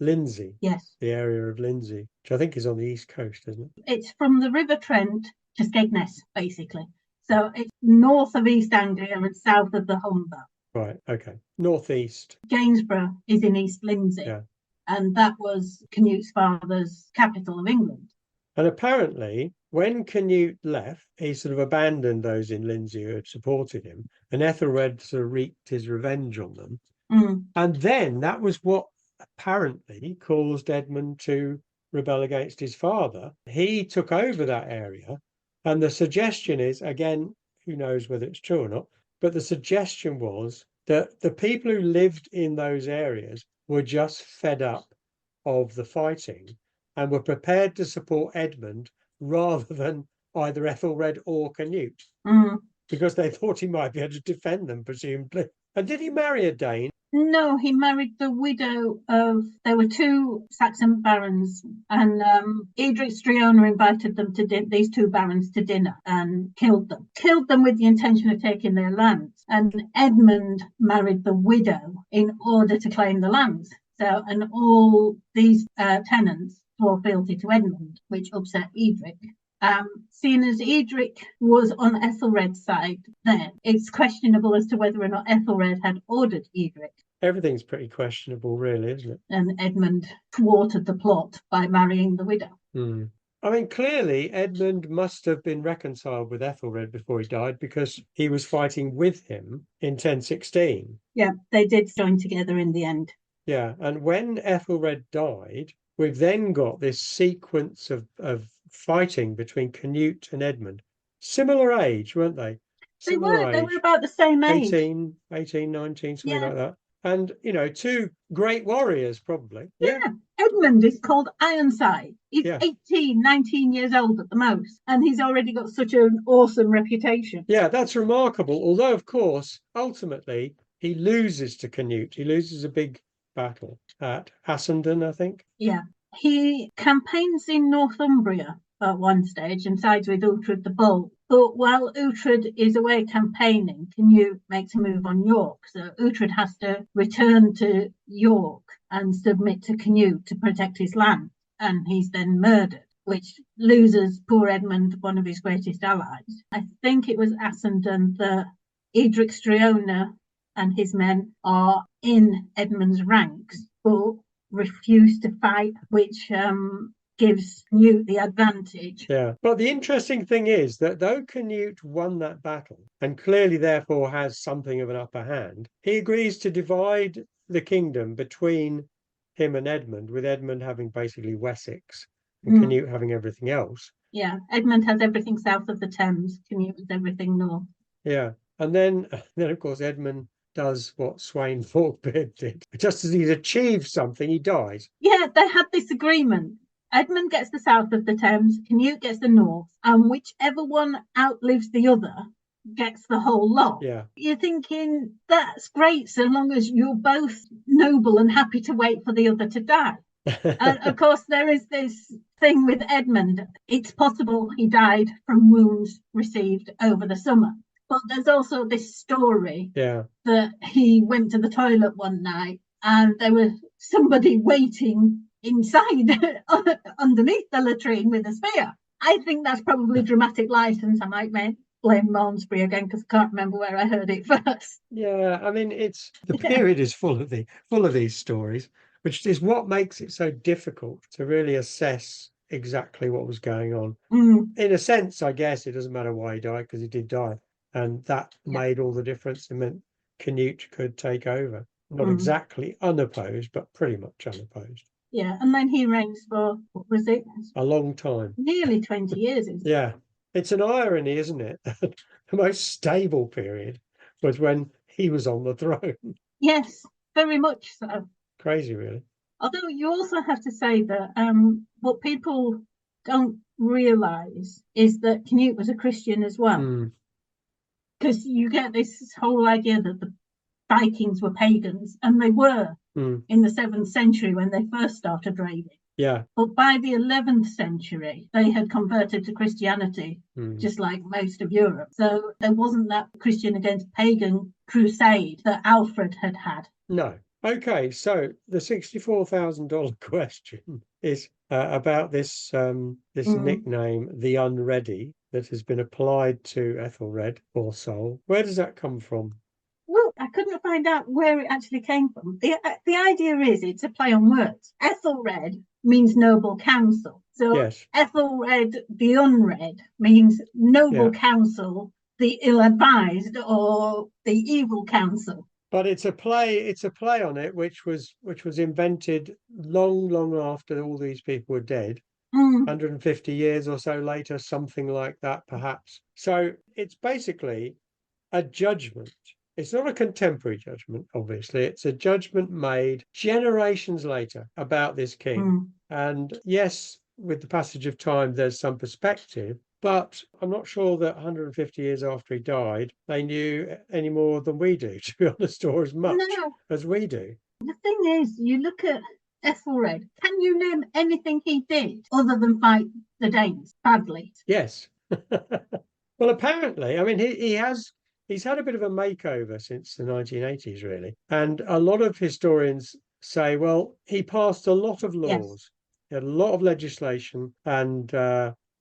Lindsey. Yes. The area of Lindsey, which I think is on the east coast, isn't it? It's from the River Trent to Skegness, basically. So it's north of East Anglia and south of the Humber. Right, okay. Northeast. Gainsborough is in East Lindsey. Yeah. And that was Canute's father's capital of England. And apparently, when Canute left, he sort of abandoned those in Lindsey who had supported him, and Ethelred sort of wreaked his revenge on them. And then that was what apparently caused Edmund to rebel against his father. He took over that area, and the suggestion is, again, who knows whether it's true or not, but the suggestion was that the people who lived in those areas were just fed up of the fighting and were prepared to support Edmund rather than either Ethelred or Canute, because they thought he might be able to defend them, presumably. And did he marry a Dane? No, he married the widow of. There were two Saxon barons, and Edric Striona invited them to these two barons to dinner and killed them. Killed them with the intention of taking their lands. And Edmund married the widow in order to claim the lands. So, and all these tenants swore fealty to Edmund, which upset Edric. Seeing as Edric was on Aethelred's side then, it's questionable as to whether or not Aethelred had ordered Edric. Everything's pretty questionable, really, isn't it? And Edmund thwarted the plot by marrying the widow. I mean, clearly Edmund must have been reconciled with Ethelred before he died, because he was fighting with him in 1016. Yeah, they did join together in the end. Yeah, and when Ethelred died, we've then got this sequence of fighting between Canute and Edmund. Similar age, weren't they? Similar They were about the same age. 18, 19, something like that. And, two great warriors, probably. Yeah. Edmund is called Ironside. He's 18, 19 years old at the most, and he's already got such an awesome reputation. Yeah, that's remarkable. Although, of course, ultimately, he loses to Canute. He loses a big battle at Assendon, I think. Yeah. He campaigns in Northumbria at one stage and sides with Uhtred the Bold. But while Uhtred is away campaigning, Canute makes a move on York. So Uhtred has to return to York and submit to Canute to protect his land. And he's then murdered, which loses poor Edmund, one of his greatest allies. I think it was Assendon that Edric Striona and his men are in Edmund's ranks, but refuse to fight, which gives Canute the advantage. Yeah, but the interesting thing is that though Canute won that battle and clearly therefore has something of an upper hand, he agrees to divide the kingdom between him and Edmund, with Edmund having basically Wessex and Canute having everything else. Yeah, Edmund has everything south of the Thames, Canute has everything north. Yeah, and then of course Edmund does what Sweyn Forkbeard did. Just as he's achieved something, he dies. Yeah, they had this agreement. Edmund gets the south of the Thames, Canute gets the north, and whichever one outlives the other gets the whole lot. Yeah. You're thinking, that's great so long as you're both noble and happy to wait for the other to die. And of course, there is this thing with Edmund. It's possible he died from wounds received over the summer. But there's also this story that he went to the toilet one night and there was somebody waiting inside underneath the latrine with a spear. I think that's probably dramatic license. I might blame Malmesbury again because I can't remember where I heard it first. Yeah, I mean, it's the period is full of these stories, which is what makes it so difficult to really assess exactly what was going on. In a sense, I guess it doesn't matter why he died, because he did die. And that made all the difference. It meant Canute could take over. Not exactly unopposed, but pretty much unopposed. Yeah, and then he reigns for, what was it? A long time. Nearly 20 years. Yeah. It's an irony, isn't it? The most stable period was when he was on the throne. Yes, very much so. Crazy, really. Although you also have to say that what people don't realise is that Canute was a Christian as well. Because you get this whole idea that the Vikings were pagans, and they were in the 7th century when they first started raiding. Yeah. But by the 11th century, they had converted to Christianity, just like most of Europe. So there wasn't that Christian against pagan crusade that Alfred had had. No. Okay, so the $64,000 question is about this nickname, the Unready, that has been applied to Ethelred, poor soul. Where does that come from? Well, I couldn't find out where it actually came from. The idea is it's a play on words. Ethelred means noble counsel. So Ethelred the Unread means noble counsel, the ill-advised, or the evil counsel. But it's a play on it, which was invented long after all these people were dead. 150 years or so later, something like that, perhaps. So it's basically a judgment. It's not a contemporary judgment, obviously. It's a judgment made generations later about this king. And yes, with the passage of time, there's some perspective, But I'm not sure that 150 years after he died, they knew any more than we do, to be honest, or as much No, as we do. the thing is, you look at Ethelred. Can you name anything he did other than fight the Danes badly? Yes. Well, apparently, I mean, he's had a bit of a makeover since the 1980s, really. And a lot of historians say, well, he passed a lot of Yes, laws, he had a lot of legislation, and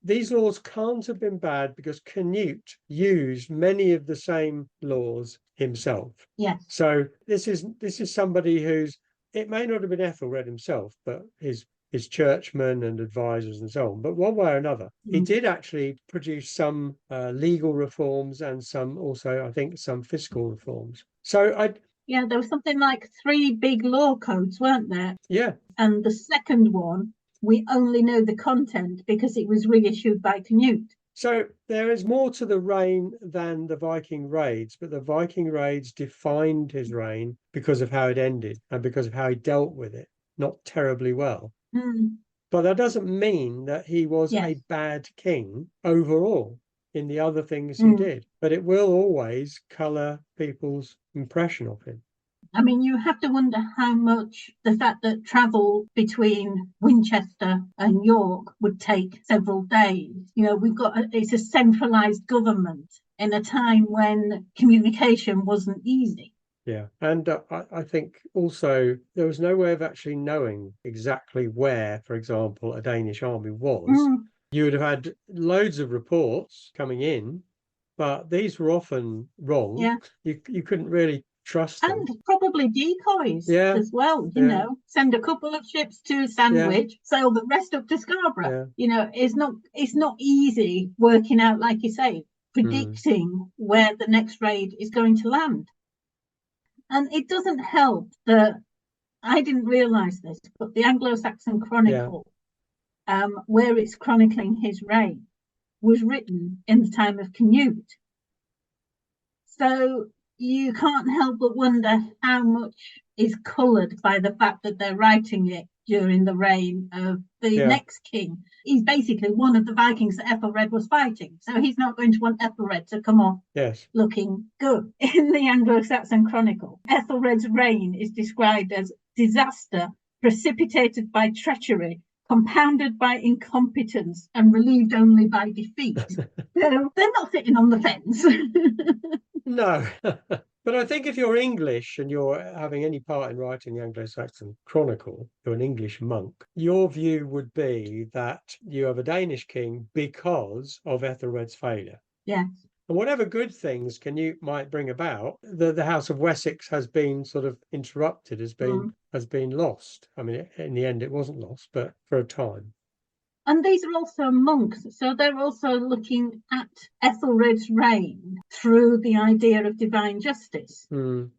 these laws can't have been bad because Canute used many of the same laws himself. yes. So this is somebody who's, it may not have been Ethelred himself, but his churchmen and advisors and so on. But one way or another, he did actually produce some legal reforms and some also, I think, some fiscal reforms. So Yeah, there was something like 3 big law codes, weren't there? yeah. And the second one, we only know the content because it was reissued by Canute. So there is more to the reign than the Viking raids, but the Viking raids defined his reign because of how it ended and because of how he dealt with it, not terribly well. Mm, But that doesn't mean that he was yes. a bad king overall in the other things he Mm. did. But it will always colour people's impression of him. I mean, you have to wonder how much the fact that travel between Winchester and York would take several days. You know, it's a centralised government in a time when communication wasn't easy. Yeah. And I think also there was no way of actually knowing exactly where, for example, a Danish army was. Mm, You would have had loads of reports coming in, but these were often wrong. yeah. You couldn't really trust them. And probably decoys Yeah. as well, Yeah. send a couple of ships to Yeah. Sandwich, sail the rest up to Scarborough. Yeah. It's not easy working out, like you say, Mm. predicting where the next raid is going to land. And it doesn't help that I didn't realise this, but the Anglo-Saxon Yeah. Chronicle, where it's chronicling his reign, was written in the time of Canute. So you can't help but wonder how much is coloured by the fact that they're writing it during the reign of the Yeah. next king. He's basically one of the Vikings that Ethelred was fighting. So he's not going to want Ethelred to come off Yes. looking good. In the Anglo-Saxon Chronicle, Ethelred's reign is described as disaster precipitated by treachery, compounded by incompetence, and relieved only by defeat. So they're not sitting on the fence. No. But I think if you're English and you're having any part in writing the Anglo-Saxon Chronicle, you're an English monk, your view would be that you have a Danish king because of Ethelred's failure. Yes. And whatever good things Canute might bring about, the House of Wessex has been sort of interrupted, has been lost. I mean, in the end, it wasn't lost, but for a time. And these are also monks, so they're also looking at Ethelred's reign through the idea of divine justice. Mm.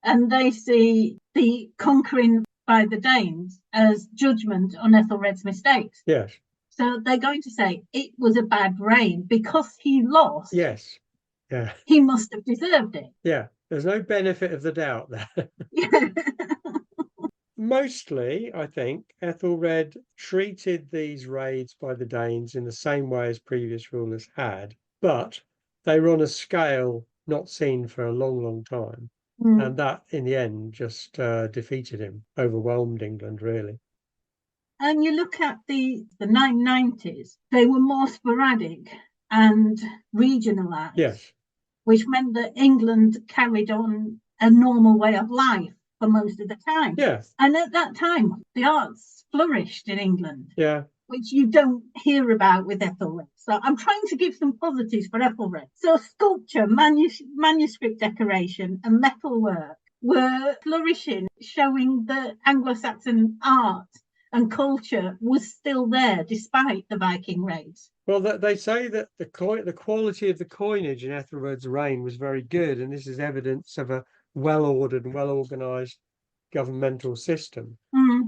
And they see the conquering by the Danes as judgment on Ethelred's mistakes. Yes. So they're going to say it was a bad reign because he lost. Yes. Yeah. He must have deserved it. Yeah. There's no benefit of the doubt there. Mostly, I think, Ethelred treated these raids by the Danes in the same way as previous rulers had, but they were on a scale not seen for a long, long time. And that, in the end, just defeated him, overwhelmed England, really. And you look at the 990s, they were more sporadic and regionalised. Yes. Which meant that England carried on a normal way of life for most of the time. Yes. And at that time, the arts flourished in England. Yeah. Which you don't hear about with Ethelred. So I'm trying to give some positives for Ethelred. So sculpture, manuscript decoration and metalwork were flourishing, showing that Anglo-Saxon art and culture was still there despite the Viking raids. Well, they say that the quality of the coinage in Ethelred's reign was very good, and this is evidence of a well-ordered and well-organised governmental system,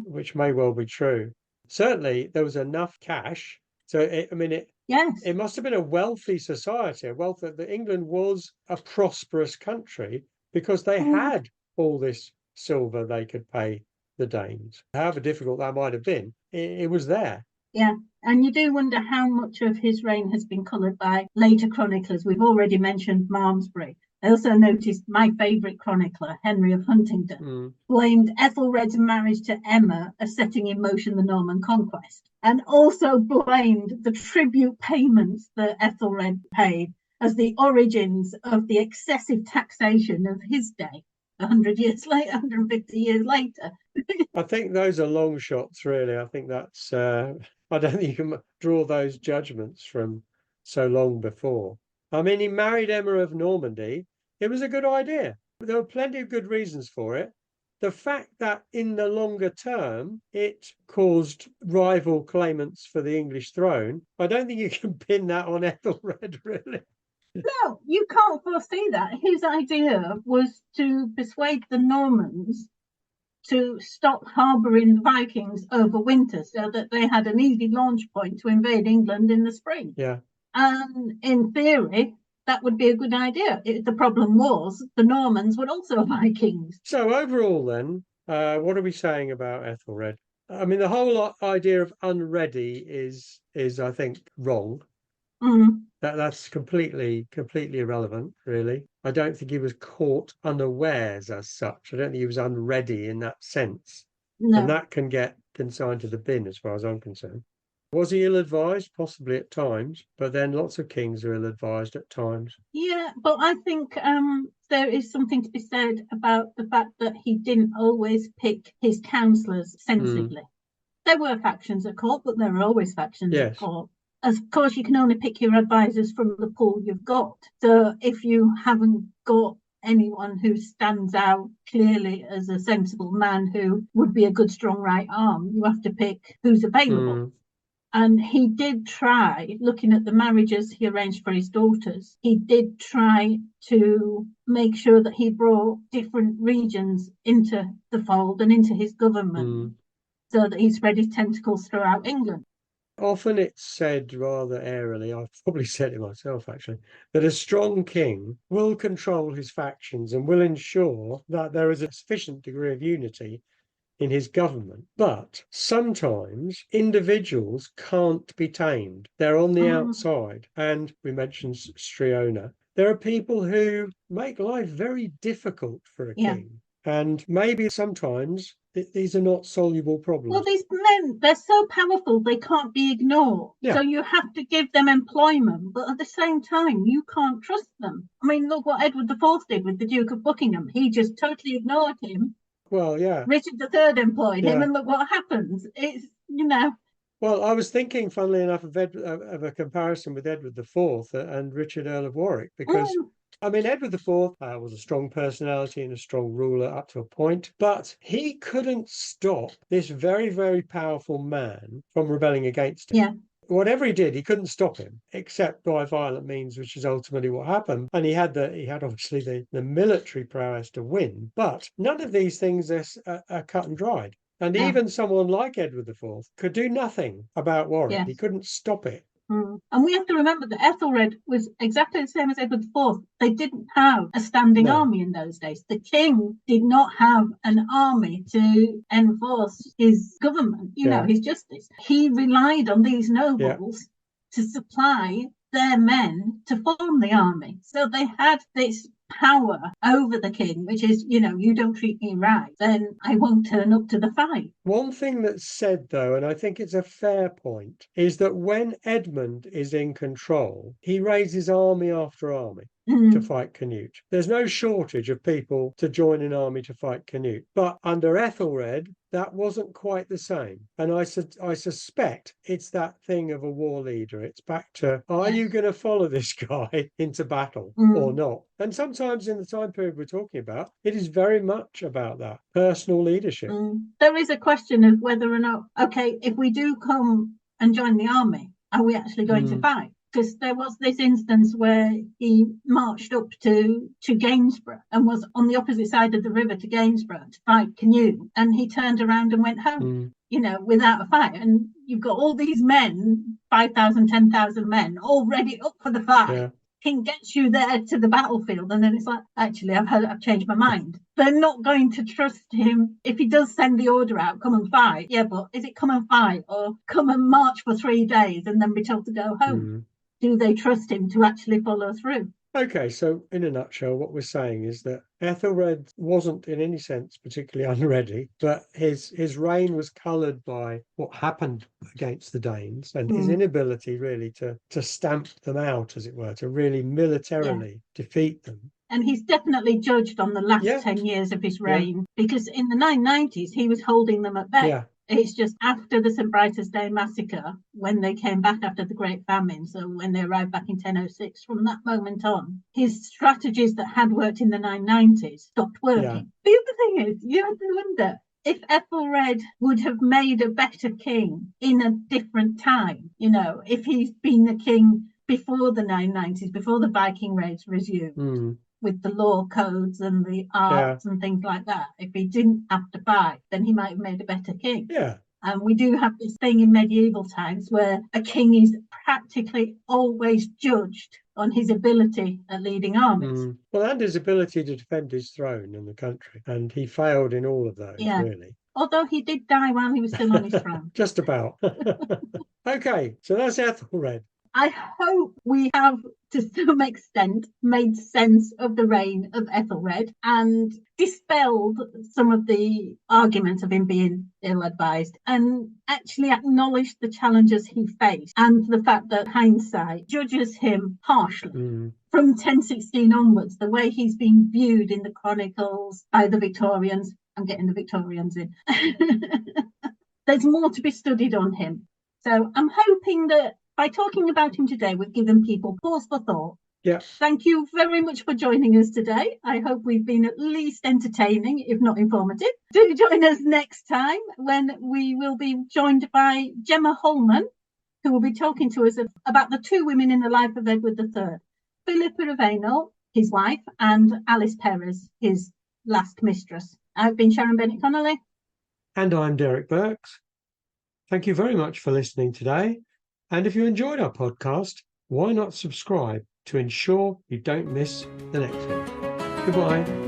which may well be true. Certainly, there was enough cash. So, it must have been a wealthy society, that England was a prosperous country because they had all this silver they could pay the Danes. However difficult that might have been, it was there. Yeah. And you do wonder how much of his reign has been coloured by later chroniclers. We've already mentioned Malmesbury. I also noticed my favourite chronicler, Henry of Huntingdon, blamed Ethelred's marriage to Emma as setting in motion the Norman conquest, and also blamed the tribute payments that Ethelred paid as the origins of the excessive taxation of his day. 100 years later, 150 years later. I think those are long shots, really. I think that's, I don't think you can draw those judgments from so long before. I mean, he married Emma of Normandy. It was a good idea. There were plenty of good reasons for it. The fact that in the longer term, it caused rival claimants for the English throne, I don't think you can pin that on Ethelred, really. No, you can't foresee that. His idea was to persuade the Normans to stop harbouring Vikings over winter so that they had an easy launch point to invade England in the spring. Yeah. And in theory, that would be a good idea. The problem was the Normans were also Vikings. So overall then, what are we saying about Ethelred? I mean, the whole idea of unready is I think, wrong. That's completely irrelevant, really. I don't think he was caught unawares as such. I don't think he was unready in that sense. No. And that can get consigned to the bin as far as I'm concerned. Was he ill-advised? Possibly at times, but then lots of kings are ill-advised at times. Yeah, but I think there is something to be said about the fact that he didn't always pick his counsellors sensibly. There were factions at court, but there are always factions at court. Of course, you can only pick your advisors from the pool you've got. So if you haven't got anyone who stands out clearly as a sensible man who would be a good, strong right arm, you have to pick who's available. And he did try, looking at the marriages he arranged for his daughters, he did try to make sure that he brought different regions into the fold and into his government so that he spread his tentacles throughout England. Often it's said rather airily, I've probably said it myself actually, that a strong king will control his factions and will ensure that there is a sufficient degree of unity in his government. But sometimes individuals can't be tamed. They're on the outside. And we mentioned Striona. There are people who make life very difficult for a king. And maybe sometimes these are not soluble problems. Well, these men, they're so powerful, they can't be ignored. So you have to give them employment, but at the same time, you can't trust them. I mean, look what Edward IV did with the Duke of Buckingham. He just totally ignored him. Well, yeah. Richard III employed him, and look what happens. It's, Well, I was thinking, funnily enough, of a comparison with Edward IV and Richard, Earl of Warwick, because I mean, Edward IV was a strong personality and a strong ruler up to a point, but he couldn't stop this very, very powerful man from rebelling against him. Whatever he did, he couldn't stop him, except by violent means, which is ultimately what happened. And he had obviously the military prowess to win, but none of these things are cut and dried. And even someone like Edward IV could do nothing about Warwick. He couldn't stop it. And we have to remember that Ethelred was exactly the same as Edward IV. They didn't have a standing army in those days. The king did not have an army to enforce his government, his justice. He relied on these nobles to supply their men to form the army. So they had this power over the king, which is, you don't treat me right, then I won't turn up to the fight. One thing that's said, though, and I think it's a fair point, is that when Edmund is in control, he raises army after army to fight Canute. There's no shortage of people to join an army to fight Canute. But under Ethelred, that wasn't quite the same. And I suspect it's that thing of a war leader. It's back to, are you going to follow this guy into battle or not? And sometimes in the time period we're talking about, it is very much about that personal leadership. There is a question of whether or not, if we do come and join the army, are we actually going to fight? Because there was this instance where he marched up to Gainsborough and was on the opposite side of the river to Gainsborough to fight Canute, and he turned around and went home, without a fight. And you've got all these men, 5,000, 10,000 men, all ready up for the fight. king gets you there to the battlefield, and then it's like, actually, I've changed my mind. They're not going to trust him if he does send the order out, come and fight. Yeah, but is it come and fight or come and march for 3 days and then be told to go home? Do they trust him to actually follow through? Okay, so in a nutshell, what we're saying is that Aethelred wasn't in any sense particularly unready, but his reign was coloured by what happened against the Danes and his inability really to stamp them out, as it were, to really militarily defeat them. And he's definitely judged on the last 10 years of his reign, because in the 990s, he was holding them at bay. It's just after the St. Brighter's Day massacre, when they came back after the Great Famine, so when they arrived back in 1006, from that moment on, his strategies that had worked in the 990s stopped working. The other thing is, you have to wonder, if Ethelred would have made a better king in a different time, if he's been the king before the 990s, before the Viking raids resumed, with the law codes and the arts and things like that. If he didn't have to fight, then he might have made a better king. And we do have this thing in medieval times where a king is practically always judged on his ability at leading armies. Well, and his ability to defend his throne and the country. And he failed in all of those, really. Although he did die while he was still on his throne. Just about. Okay, so that's Ethelred. I hope we have, to some extent, made sense of the reign of Ethelred and dispelled some of the arguments of him being ill-advised and actually acknowledged the challenges he faced and the fact that hindsight judges him harshly. From 1016 onwards, the way he's been viewed in the chronicles by the Victorians, I'm getting the Victorians in, there's more to be studied on him. So I'm hoping that by talking about him today, we've given people pause for thought. Thank you very much for joining us today. I hope we've been at least entertaining, if not informative. Do join us next time when we will be joined by Gemma Holman, who will be talking to us about the 2 women in the life of Edward III, Philippa of Hainault, his wife, and Alice Perez, his last mistress. I've been Sharon Bennett Connolly. And I'm Derek Birks. Thank you very much for listening today. And if you enjoyed our podcast, why not subscribe to ensure you don't miss the next one? Goodbye.